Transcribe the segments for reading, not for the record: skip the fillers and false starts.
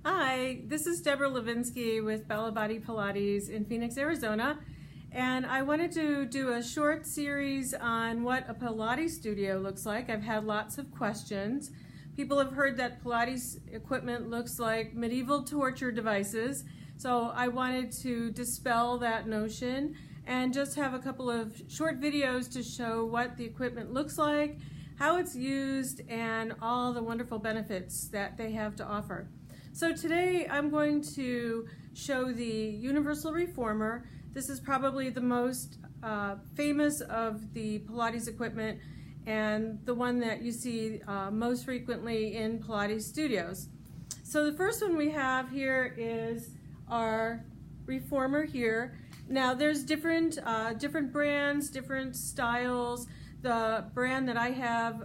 Hi, this is Deborah Levinsky with Bella Body Pilates in Phoenix, Arizona, and I wanted to do a short series on what a Pilates studio looks like. I've had lots of questions. People have heard that Pilates equipment looks like medieval torture devices, so I wanted to dispel that notion and just have a couple of short videos to show what the equipment looks like, how it's used, and all the wonderful benefits that they have to offer. So today I'm going to show the Universal Reformer. This is probably the most famous of the Pilates equipment and the one that you see most frequently in Pilates studios. So the first one we have here is our Reformer here. Now there's different brands, different styles. The brand that I have,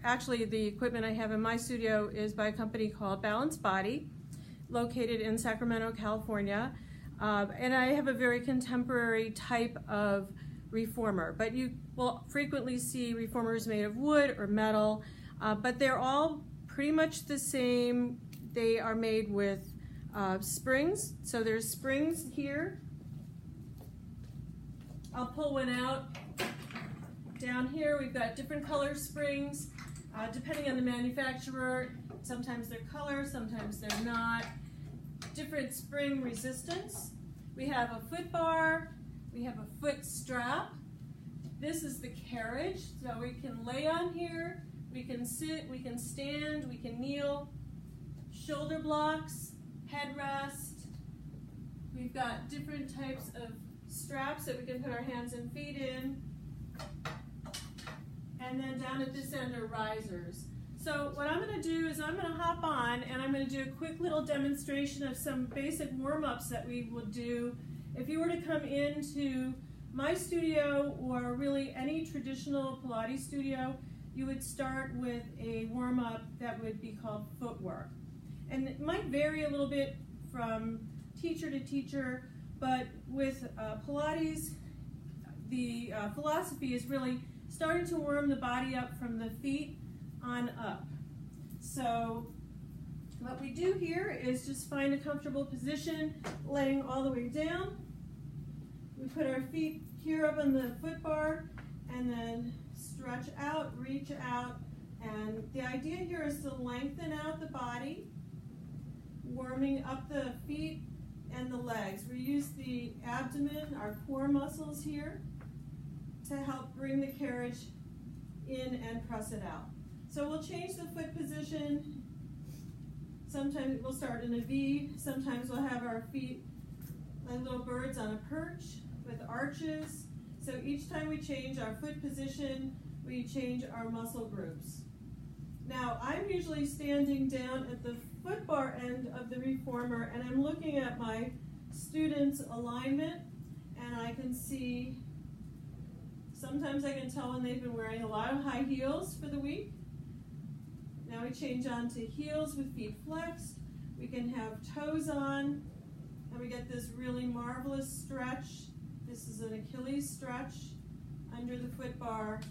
actually the equipment I have in my studio is by a company called Balance Body, located in Sacramento, California. And I have a very contemporary type of reformer, but you will frequently see reformers made of wood or metal, but they're all pretty much the same. They are made with springs. So there's springs here. I'll pull one out. Down here we've got different color springs, depending on the manufacturer. Sometimes they're color, sometimes they're not. Different spring resistance. We have a foot bar, we have a foot strap. This is the carriage, so we can lay on here, we can sit, we can stand, we can kneel. Shoulder blocks, headrest. We've got different types of straps that we can put our hands and feet in. And then down at this end are risers. So what I'm going to do is I'm going to hop on and I'm going to do a quick little demonstration of some basic warm-ups that we will do. If you were to come into my studio or really any traditional Pilates studio, you would start with a warm-up that would be called footwork. And it might vary a little bit from teacher to teacher, but with Pilates, the philosophy is really starting to warm the body up from the feet on up. So what we do here is just find a comfortable position, laying all the way down. We put our feet here up on the foot bar and then stretch out, reach out. And the idea here is to lengthen out the body, warming up the feet and the legs. We use the abdomen, our core muscles here, to help bring the carriage in and press it out. So we'll change the foot position. Sometimes we'll start in a V. Sometimes we'll have our feet like little birds on a perch with arches. So each time we change our foot position, we change our muscle groups. Now I'm usually standing down at the foot bar end of the reformer and I'm looking at my students' alignment and I can see. Sometimes I can tell when they've been wearing a lot of high heels for the week. Now we change on to heels with feet flexed. We can have toes on, and we get this really marvelous stretch. This is an Achilles stretch under the foot bar.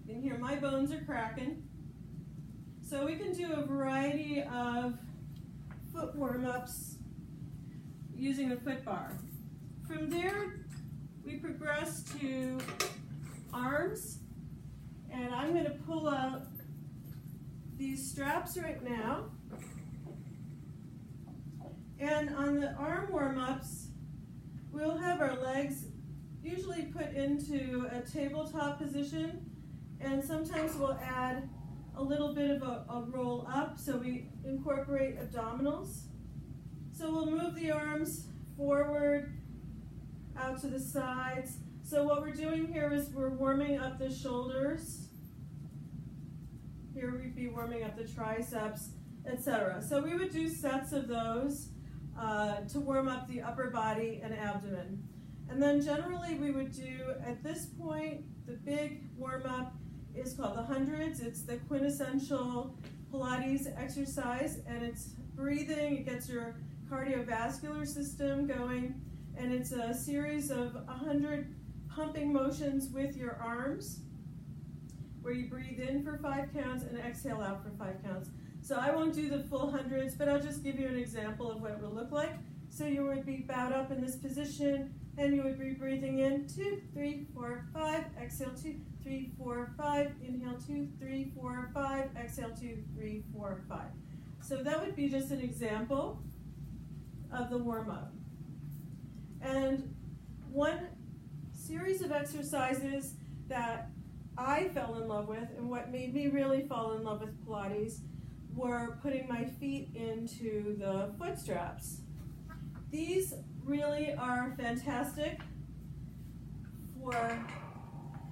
You can hear my bones are cracking. So we can do a variety of foot warm-ups using the foot bar. From there, we progress to arms, and I'm going to pull out these straps right now. And on the arm warm-ups, we'll have our legs usually put into a tabletop position, and sometimes we'll add a little bit of a roll up, so we incorporate abdominals. So we'll move the arms forward, out to the sides. So what we're doing here is we're warming up the shoulders. Here we'd be warming up the triceps, etc. So we would do sets of those to warm up the upper body and abdomen. And then generally we would do, at this point, the big warm-up is called the hundreds. It's the quintessential Pilates exercise, and it's breathing. It gets your cardiovascular system going. And it's a series of 100 pumping motions with your arms, where you breathe in for 5 counts and exhale out for 5 counts. So I won't do the full hundreds, but I'll just give you an example of what it would look like. So you would be bowed up in this position, and you would be breathing in 2, 3, 4, 5, exhale 2, 3, 4, 5, inhale 2, 3, 4, 5, exhale 2, 3, 4, 5. So that would be just an example of the warm-up. And one series of exercises that I fell in love with, and what made me really fall in love with Pilates, were putting my feet into the foot straps. These really are fantastic for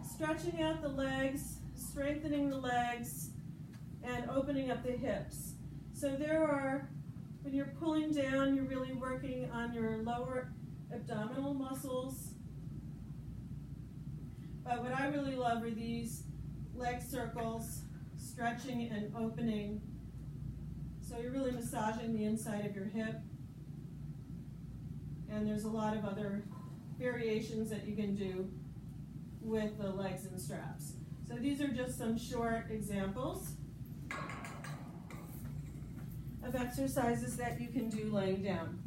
stretching out the legs, strengthening the legs, and opening up the hips. So when you're pulling down, you're really working on your lower abdominal muscles. But what I really love are these leg circles, stretching and opening. So you're really massaging the inside of your hip. And there's a lot of other variations that you can do with the legs and straps. So these are just some short examples of exercises that you can do laying down.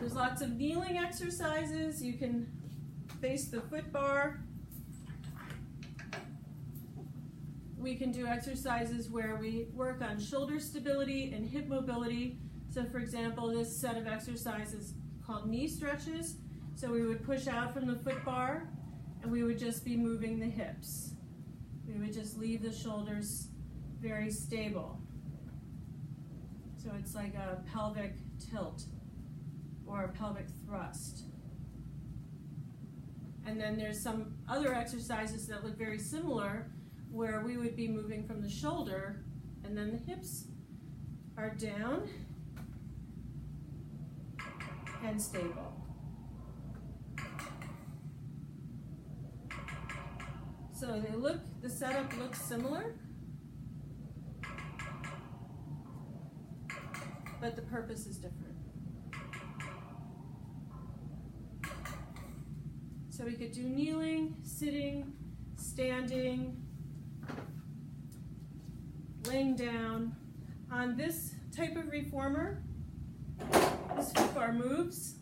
There's lots of kneeling exercises. You can face the foot bar. We can do exercises where we work on shoulder stability and hip mobility. So for example, this set of exercises called knee stretches. So we would push out from the foot bar and we would just be moving the hips. We would just leave the shoulders very stable. So it's like a pelvic tilt or a pelvic thrust. And then there's some other exercises that look very similar where we would be moving from the shoulder and then the hips are down and stable. So the setup looks similar, but the purpose is different. So we could do kneeling, sitting, standing, laying down. On this type of reformer, this foot bar moves,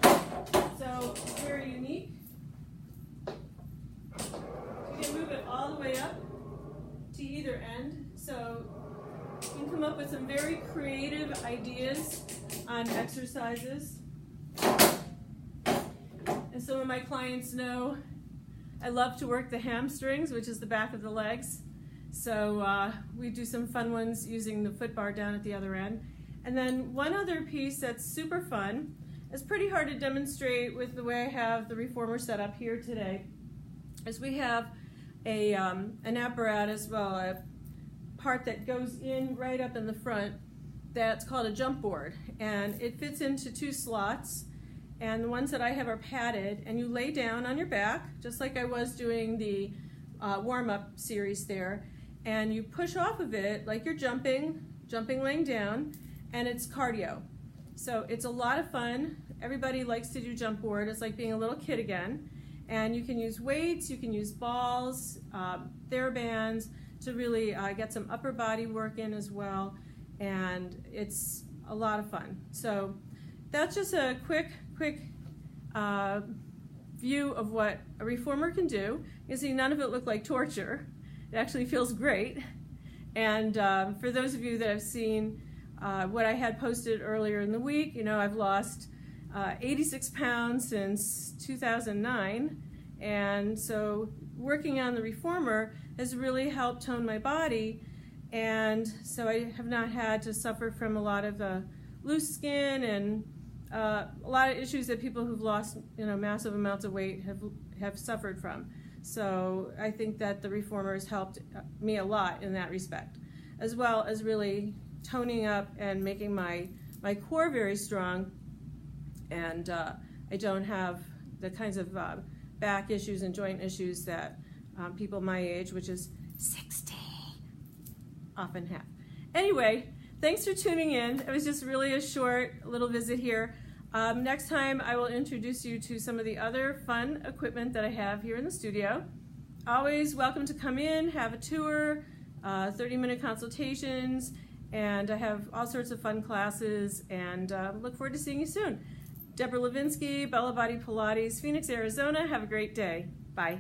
so it's very unique. You can move it all the way up to either end, so you can come up with some very creative ideas on exercises. And some of my clients know I love to work the hamstrings, which is the back of the legs. So we do some fun ones using the foot bar down at the other end. And then one other piece that's super fun, it's pretty hard to demonstrate with the way I have the reformer set up here today, is we have an apparatus, a part that goes in right up in the front that's called a jump board. And it fits into 2 slots. And the ones that I have are padded, and you lay down on your back, just like I was doing the warm-up series there, and you push off of it like you're jumping laying down, and it's cardio. So it's a lot of fun. Everybody likes to do jump board. It's like being a little kid again. And you can use weights, you can use balls, TheraBands to really get some upper body work in as well, and it's a lot of fun. So that's just a quick view of what a reformer can do. You can see none of it looked like torture. It actually feels great. And for those of you that have seen what I had posted earlier in the week, you know I've lost 86 pounds since 2009. And so working on the reformer has really helped tone my body. And so I have not had to suffer from a lot of loose skin and a lot of issues that people who've lost massive amounts of weight have suffered from. So I think that the reformer has helped me a lot in that respect, as well as really toning up and making my core very strong, and I don't have the kinds of back issues and joint issues that people my age, which is 60, often have. Anyway, thanks for tuning in. It was just really a short little visit here. Next time I will introduce you to some of the other fun equipment that I have here in the studio. Always welcome to come in, have a tour, 30-minute consultations, and I have all sorts of fun classes, and look forward to seeing you soon. Deborah Levinsky, Bella Body Pilates, Phoenix, Arizona. Have a great day. Bye.